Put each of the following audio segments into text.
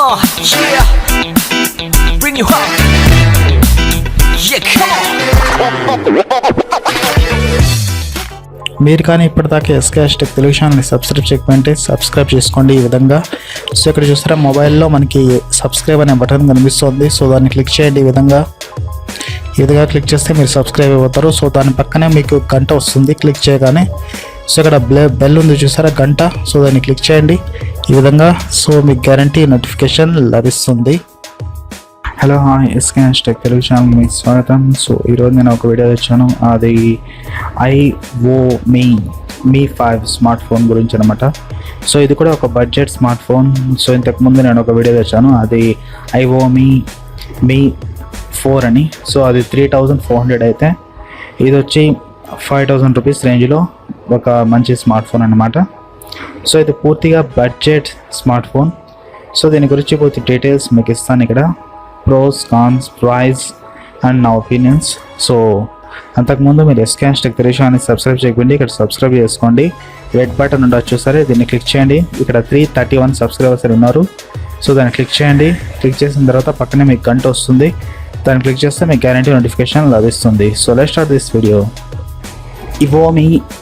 Yeah, bring you home. Yeah, come on. మీరు కానీ ఇప్పటిదాకా ఎస్కేఎస్ టెక్ తెలుగు ఛానల్ని సబ్స్క్రైబ్ చేయకపోతే సబ్స్క్రైబ్ చేసుకోండి. ఈ విధంగా సో ఇక్కడ చూస్తారా మొబైల్లో మనకి సబ్స్క్రైబ్ అనే బటన్ కనిపిస్తుంది. సో దాన్ని క్లిక్ చేయండి. ఈ విధంగా క్లిక్ చేస్తే మీరు సబ్స్క్రైబ్ అయిపోతారు. సో దాని పక్కనే మీకు గంట వస్తుంది. క్లిక్ చేయగానే సో ఇక్కడ బెల్ ఉంది చూసారా గంట, సో దాన్ని క్లిక్ చేయండి. ఈ విధంగా సో మీకు గ్యారంటీ నోటిఫికేషన్ లభిస్తుంది. Hello hi SKS tech Telugu channel మీకు స్వాగతం. సో ఈరోజు నేను ఒక వీడియో తెచ్చాను. అది మీ 5 స్మార్ట్ ఫోన్ గురించి అనమాట. సో ఇది కూడా ఒక బడ్జెట్ స్మార్ట్ ఫోన్. సో ఇంతకుముందు నేను ఒక వీడియో తెచ్చాను, అది మీ 4 అని. సో అది 3400 అయితే ఇది వచ్చి 5000 రూపీస్ రేంజ్లో ఒక మంచి స్మార్ట్ ఫోన్ అనమాట. సో ఇది పూర్తిగా బడ్జెట్ స్మార్ట్ ఫోన్. సో దీని గురించి పూర్తి డీటెయిల్స్ మీకు ఇస్తాను ఇక్కడ, ప్రోస్ కాన్స్ ప్రైస్ అండ్ నా ఒపీనియన్స్. సో అంతకుముందు మీరు ఎస్కేఎస్ టెక్ తెలుగు ఛానల్ని సబ్స్క్రైబ్ చేయకండి, ఇక్కడ సబ్స్క్రైబ్ చేసుకోండి. రెడ్ బటన్ ఉండొచ్చు సరే, దీన్ని క్లిక్ చేయండి. ఇక్కడ 331 సబ్స్క్రైబర్స్ ఉన్నారు. సో దాన్ని క్లిక్ చేయండి. క్లిక్ చేసిన తర్వాత పక్కనే మీకు గంట వస్తుంది, దాన్ని క్లిక్ చేస్తే మీకు గ్యారంటీ నోటిఫికేషన్ లభిస్తుంది. So let's start this video.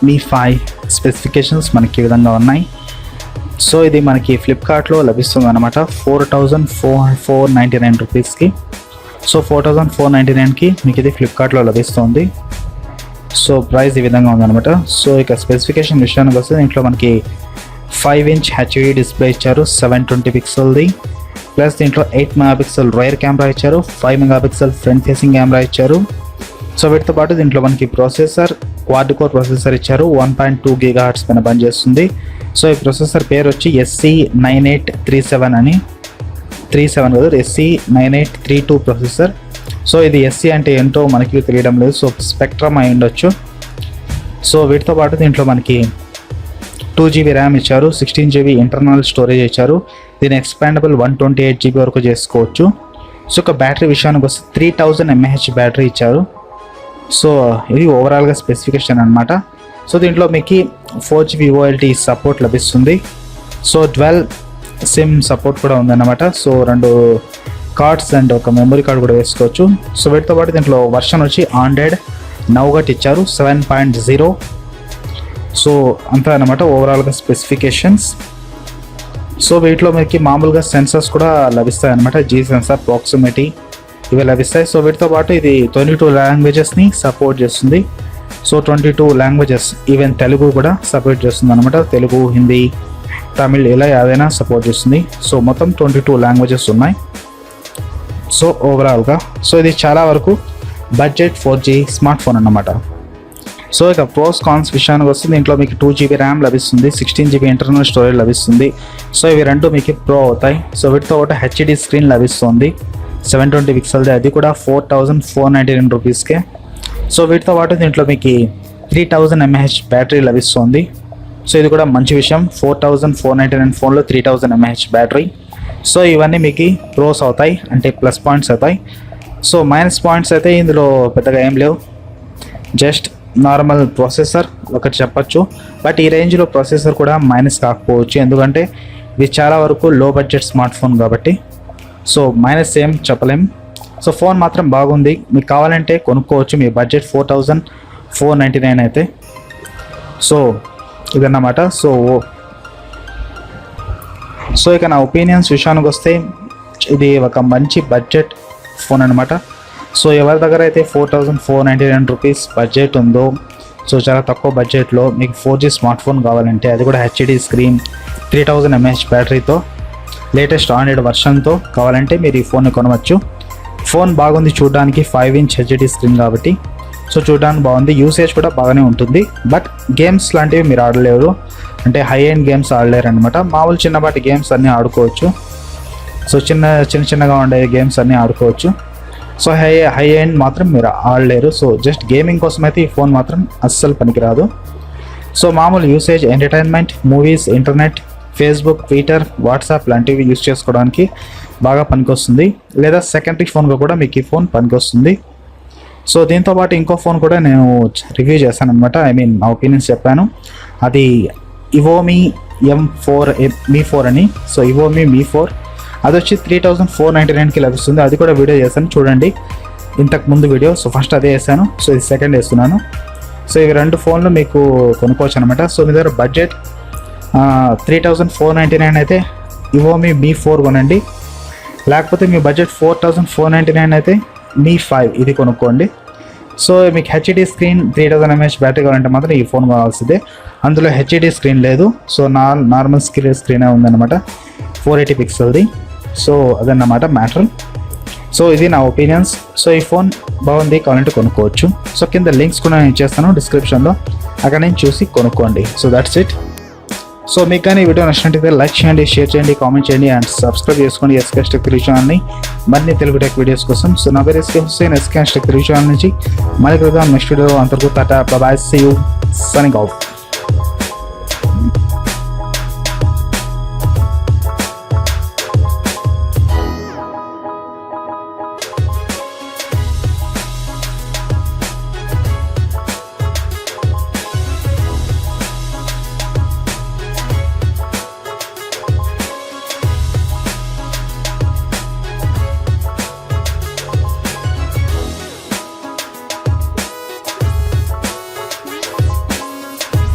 Me 5 specifications మనకి ఈ విధంగా ఉన్నాయి. సో ఇది మనకి ఫ్లిప్కార్ట్లో లభిస్తుంది అనమాట 4499 రూపీస్కి. సో 4499కి మీకు ఇది ఫ్లిప్కార్ట్లో లభిస్తుంది. సో ప్రైస్ ఈ విధంగా ఉందన్నమాట. సో ఇక స్పెసిఫికేషన్ విషయానికి వస్తే దీంట్లో మనకి 5" హెచ్డి డిస్ప్లే ఇచ్చారు, 720 పిక్సెల్ది. ప్లస్ దీంట్లో 8 మెగాపిక్సెల్ రియర్ కెమెరా ఇచ్చారు, 5 మెగాపిక్సెల్ ఫ్రంట్ ఫేసింగ్ కెమెరా ఇచ్చారు. సో వీటితో పాటు దీంట్లో మనకి ప్రాసెసర్ క్వాడ్ కోర్ ప్రాసెసర్ ఇచ్చారు, 1.2 GHz పైన పనిచేస్తుంది. సో ఈ ప్రాసెసర్ పేరు వచ్చి SC9837 అని, 37 కాదు SC9832 ప్రాసెసర్. సో ఇది SC అంటే ఏంటో మనకి తెలియడం లేదు, సో స్పెక్ట్రమ్ అయి ఉండొచ్చు. సో వీటితో పాటు దీంట్లో మనకి 2GB ర్యామ్ ఇచ్చారు, 16GB ఇంటర్నల్ స్టోరేజ్ ఇచ్చారు. దీని ఎక్స్పాండబుల్ 128GB వరకు చేసుకోవచ్చు. సో ఒక బ్యాటరీ విషయానికి వస్తే 3000 mAh బ్యాటరీ ఇచ్చారు. సో ఇది ఓవరాల్గా స్పెసిఫికేషన్ అనమాట. సో దీంట్లో మీకు 4GB VoLTE సపోర్ట్ లభిస్తుంది. సో 12 SIM సపోర్ట్ కూడా ఉందన్నమాట. సో 2 కార్డ్స్ అండ్ ఒక మెమరీ కార్డ్ కూడా వేసుకోవచ్చు. సో వీటితో పాటు దీంట్లో వర్షన్ వచ్చి ఆండ్రాయిడ్ నౌగట్ ఇచ్చారు 7.0. సో అంతా అనమాట ఓవరాల్గా స్పెసిఫికేషన్స్. సో వీటిలో మీకు మామూలుగా సెన్సర్స్ కూడా లభిస్తాయి అనమాట, G సెన్సార్, ప్రాక్సిమిటీ ఇవి లభిస్తాయి. సో వీటితో పాటు ఇది 22 లాంగ్వేజెస్ని సపోర్ట్ చేస్తుంది. సో 22 లాంగ్వేజెస్, ఈవెన్ తెలుగు కూడా సపోర్ట్ చేస్తుంది అనమాట. తెలుగు, హిందీ, తమిళ్ ఇలా ఏదైనా సపోర్ట్ చేస్తుంది. సో మొత్తం 22 లాంగ్వేజెస్ ఉన్నాయి. సో ఓవరాల్గా సో ఇది చాలా వరకు బడ్జెట్ 4G స్మార్ట్ ఫోన్ అన్నమాట. సో ఇక ప్రోస్ కాన్స్ విషయానికి వస్తే దీంట్లో మీకు 2GB ర్యామ్ లభిస్తుంది, 16GB ఇంటర్నల్ స్టోరేజ్ లభిస్తుంది. సో ఇవి రెండు మీకు ప్రో అవుతాయి. సో వీటితో ఒకటి హెచ్డి స్క్రీన్ లభిస్తుంది, 720 పిక్సెల్ది, అది కూడా 4499 రూపీస్కే. సో వీటితో పాటు దీంట్లో మీకు 3000 mAh బ్యాటరీ లభిస్తుంది. సో ఇది కూడా మంచి విషయం, 4499 ఫోన్లో 3000 mAh బ్యాటరీ. సో ఇవన్నీ మీకు ప్రోస్ అవుతాయి, అంటే ప్లస్ పాయింట్స్ అవుతాయి. సో మైనస్ పాయింట్స్ అయితే ఇందులో పెద్దగా ఏం లేవు, జస్ట్ నార్మల్ ప్రాసెసర్ ఒకటి చెప్పచ్చు. బట్ ఈ రేంజ్లో ప్రాసెసర్ కూడా మైనస్ కాకపోవచ్చు, ఎందుకంటే ఇది చాలా వరకు లో బడ్జెట్ స్మార్ట్ ఫోన్ కాబట్టి. సో మైనస్ ఏం చెప్పలేం. సో ఫోన్ మాత్రం బాగుంది, మీకు కావాలంటే కొనుక్కోవచ్చు. మీ బడ్జెట్ 4499 అయితే. సో ఇదన్నమాట. సో ఇక నా ఒపీనియన్స్ విషయానికి వస్తే ఇది ఒక మంచి బడ్జెట్ ఫోన్ అనమాట. సో ఎవరి దగ్గర అయితే 4499 రూపీస్ బడ్జెట్ ఉందో, సో చాలా తక్కువ బడ్జెట్లో మీకు 4G స్మార్ట్ ఫోన్ కావాలంటే, అది కూడా హెచ్డి స్క్రీన్, 3000 mAh బ్యాటరీతో, లేటెస్ట్ ఆండ్రాయిడ్ వర్షన్తో కావాలంటే మీరు ఈ ఫోన్ని కొనవచ్చు. ఫోన్ బాగుంది చూడడానికి, 5" హెచ్డి స్క్రీన్ కాబట్టి. సో చూడడానికి బాగుంది, యూసేజ్ కూడా బాగానే ఉంటుంది. బట్ గేమ్స్ లాంటివి మీరు ఆడలేరు, అంటే హై ఎండ్ గేమ్స్ ఆడలేరు అనమాట. మామూలు చిన్నపాటి గేమ్స్ అన్నీ ఆడుకోవచ్చు. సో చిన్నగా ఉండే గేమ్స్ అన్నీ ఆడుకోవచ్చు. సో హై ఎండ్ మాత్రం మీరు ఆడలేరు. సో జస్ట్ గేమింగ్ కోసం అయితే ఈ ఫోన్ మాత్రం అస్సలు పనికిరాదు. సో మామూలు usage, entertainment, movies, internet, Facebook, Twitter, WhatsApp లాంటివి యూస్ చేసుకోవడానికి బాగా పనికొస్తుంది. లేదా సెకండరీ ఫోన్గా కూడా మీకు ఈ ఫోన్ పనికొస్తుంది. సో దీంతోపాటు ఇంకో ఫోన్ కూడా నేను రివ్యూ చేశాను అనమాట, నా ఒపీనియన్స్ చెప్పాను. అది ఇవోమి మీ 4 అని. సో ఇవోమి మీ 4 అది వచ్చి 3499కి లభిస్తుంది. అది కూడా వీడియో చేశాను చూడండి, ఇంతకు ముందు వీడియో. సో ఫస్ట్ అదే వేసాను, సో ఇది సెకండ్ వేస్తున్నాను. సో ఇవి 2 ఫోన్లు మీకు కొనుక్కోవచ్చు అనమాట. సో మీ దగ్గర బడ్జెట్ 3499 అయితే ఇవోమి మీ 4 కొనండి, లేకపోతే మీ బడ్జెట్ 4499 అయితే మీ 5 ఇది కొనుక్కోండి. సో మీకు హెచ్డి స్క్రీన్ 3000 mAh బ్యాటరీ కావాలంటే మాత్రం ఈ ఫోన్ కావాల్సిందే. అందులో హెచ్డి స్క్రీన్ లేదు, సో నార్మల్ స్క్రీనే ఉందన్నమాట, 480 పిక్సెల్ది. సో అదన్నమాట మ్యాటర్. సో ఇది నా ఒపీనియన్స్. సో ఈ ఫోన్ బాగుంది, కావాలంటే కొనుక్కోవచ్చు. సో కింద లింక్స్ కూడా నేను ఇచ్చేస్తాను డిస్క్రిప్షన్లో, అక్కడ నుంచి చూసి కొనుక్కోండి. So that's it. సో మీకు కానీ ఈ వీడియో నచ్చినట్టయితే లైక్ చేయండి, షేర్ చేయండి, కామెంట్ చేయండి అండ్ సబ్స్క్రైబ్ చేసుకోండి ఎస్కేఎస్ టెక్ రివ్యూ ఛానల్ని మరిన్ని తెలుగు టెక్ వీడియోస్ కోసం. సో నా పేరు SK Hussain, SKS tech review channel నుంచి మళ్ళీ కలుద్దాం నెక్స్ట్ వీడియో. అంతవరకు tata, bye bye, see you, signing of.